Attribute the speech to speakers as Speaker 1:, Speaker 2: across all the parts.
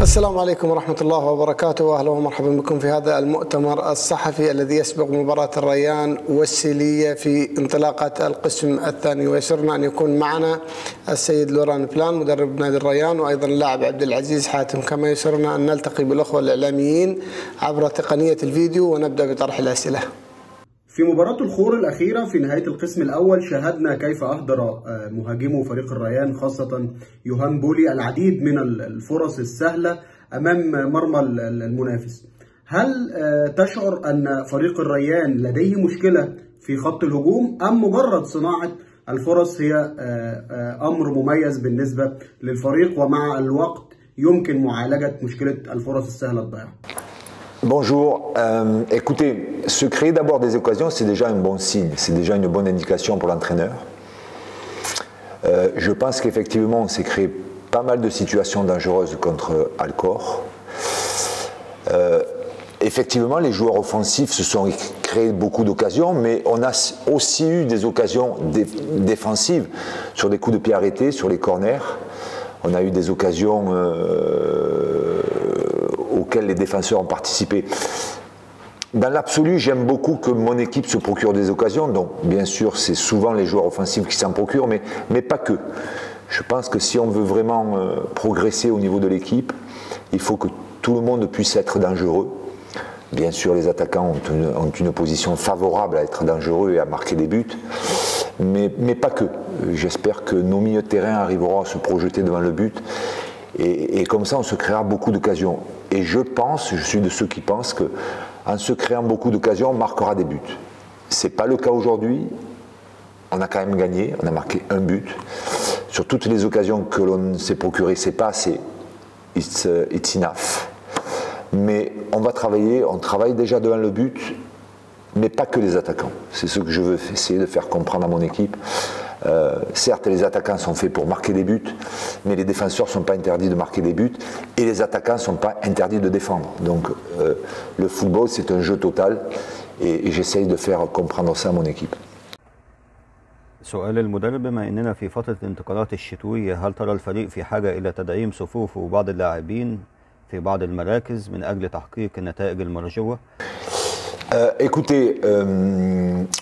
Speaker 1: السلام عليكم ورحمة الله وبركاته، أهلا ومرحبا بكم في هذا المؤتمر الصحفي الذي يسبق مباراة الريان والسيلية في انطلاقة القسم الثاني. ويسرنا أن يكون معنا السيد لوران بلان مدرب نادي الريان، وأيضا اللاعب عبد العزيز حاتم. كما يسرنا أن نلتقي بالأخوة الإعلاميين عبر تقنية الفيديو ونبدأ بطرح الأسئلة.
Speaker 2: في مباراة الخور الأخيرة في نهاية القسم الأول شاهدنا كيف أهدر مهاجمو فريق الريان خاصة يوهان بولي العديد من الفرص السهلة أمام مرمى المنافس. هل تشعر أن فريق الريان لديه مشكلة في خط الهجوم أم مجرد صناعة الفرص هي أمر مميز بالنسبة للفريق ومع الوقت يمكن معالجة مشكلة الفرص السهلة الضائعة؟
Speaker 3: Bonjour, écoutez, se créer d'abord des occasions, c'est déjà un bon signe, c'est déjà une bonne indication pour l'entraîneur. Je pense qu'effectivement on s'est créé pas mal de situations dangereuses contre Alcor. Effectivement les joueurs offensifs se sont créés beaucoup d'occasions, mais on a aussi eu des occasions défensives sur des coups de pied arrêtés, sur les corners. On a eu des occasions auxquels les défenseurs ont participé. Dans l'absolu, j'aime beaucoup que mon équipe se procure des occasions. Donc, bien sûr, c'est souvent les joueurs offensifs qui s'en procurent, mais pas que. Je pense que si on veut vraiment progresser au niveau de l'équipe, il faut que tout le monde puisse être dangereux. Bien sûr, les attaquants ont une position favorable à être dangereux et à marquer des buts, mais pas que. J'espère que nos milieux de terrain arriveront à se projeter devant le but. Et comme ça, on se créera beaucoup d'occasions. Et je suis de ceux qui pensent qu'en se créant beaucoup d'occasions, on marquera des buts. Ce n'est pas le cas aujourd'hui. On a quand même gagné, on a marqué un but. Sur toutes les occasions que l'on s'est procurées, c'est pas assez. It's enough. Mais on va travailler, on travaille déjà devant le but, mais pas que les attaquants. C'est ce que je veux essayer de faire comprendre à mon équipe. Certes, les attaquants sont faits pour marquer des buts, mais les défenseurs ne sont pas interdits de marquer des buts et les attaquants ne sont pas interdits de défendre. Donc le football, c'est un jeu total et j'essaye de faire comprendre ça à mon équipe.
Speaker 4: سؤال المدرب: بما اننا في فترة الانتقالات الشتوية، هل ترى الفريق في حاجة الى تدعيم صفوفه وبعض اللاعبين في بعض المراكز من اجل تحقيق النتائج المرجوة؟
Speaker 3: Écoutez,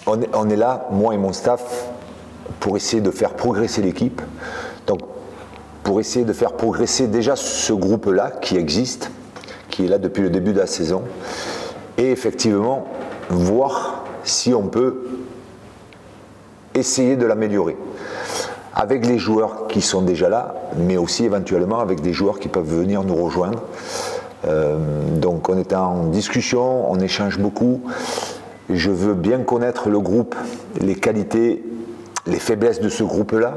Speaker 3: on est là, moi et mon staff, pour essayer de faire progresser l'équipe. Donc, pour essayer de faire progresser déjà ce groupe-là qui existe, qui est là depuis le début de la saison, et effectivement voir si on peut essayer de l'améliorer avec les joueurs qui sont déjà là, mais aussi éventuellement avec des joueurs qui peuvent venir nous rejoindre. Donc on est en discussion, on échange beaucoup. Je veux bien connaître le groupe, les qualités, les faiblesses de ce groupe-là.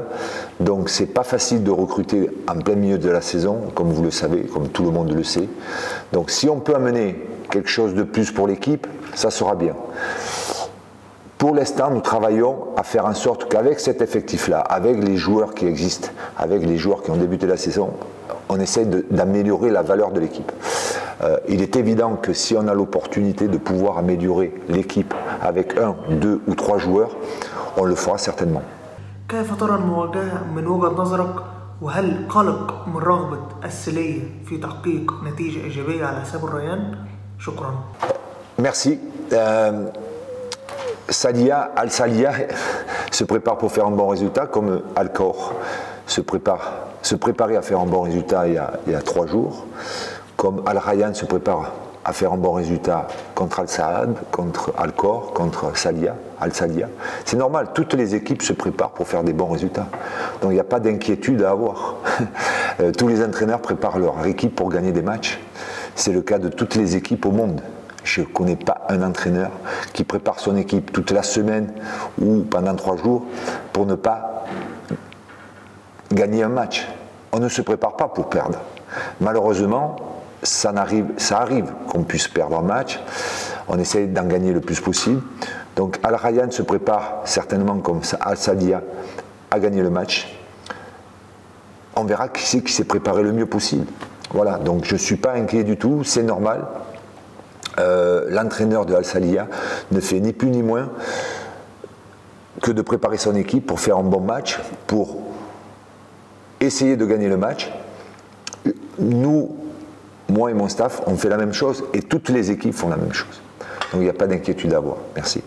Speaker 3: Donc c'est pas facile de recruter en plein milieu de la saison, comme vous le savez, comme tout le monde le sait. Donc si on peut amener quelque chose de plus pour l'équipe, ça sera bien. Pour l'instant, nous travaillons à faire en sorte qu'avec cet effectif-là, avec les joueurs qui existent, avec les joueurs qui ont débuté la saison, on essaie d'améliorer la valeur de l'équipe. Il est évident que si on a l'opportunité de pouvoir améliorer l'équipe avec 1, 2 ou 3 joueurs, on le fera certainement.
Speaker 5: كيف ترى المواجهة من وجهة نظرك؟ وهل قلق من رغبة السيلية في تحقيق نتيجة إيجابية على حساب الريان؟ شكرا.
Speaker 3: Merci. Al-Salia se prépare pour faire un bon résultat, comme Alcor se préparait à faire un bon résultat il y a 3 jours, comme Al-Rayyan se prépare à faire un bon résultat contre Al-Saad, contre Alcor, contre Al-Salia. C'est normal, toutes les équipes se préparent pour faire des bons résultats. Donc il n'y a pas d'inquiétude à avoir. Tous les entraîneurs préparent leur équipe pour gagner des matchs. C'est le cas de toutes les équipes au monde. Je ne connais pas un entraîneur qui prépare son équipe toute la semaine ou pendant 3 jours pour ne pas gagner un match. On ne se prépare pas pour perdre. Malheureusement, ça arrive qu'on puisse perdre un match. On essaie d'en gagner le plus possible. Donc Al-Rayyan se prépare certainement comme Al-Sadia à gagner le match. On verra qui c'est qui s'est préparé le mieux possible. Voilà, donc je ne suis pas inquiet du tout, c'est normal. L'entraîneur de Al-Salia ne fait ni plus ni moins que de préparer son équipe pour faire un bon match, pour essayer de gagner le match. Nous, moi et mon staff, on fait la même chose et toutes les équipes font la même chose. Donc il n'y a pas d'inquiétude à avoir. Merci.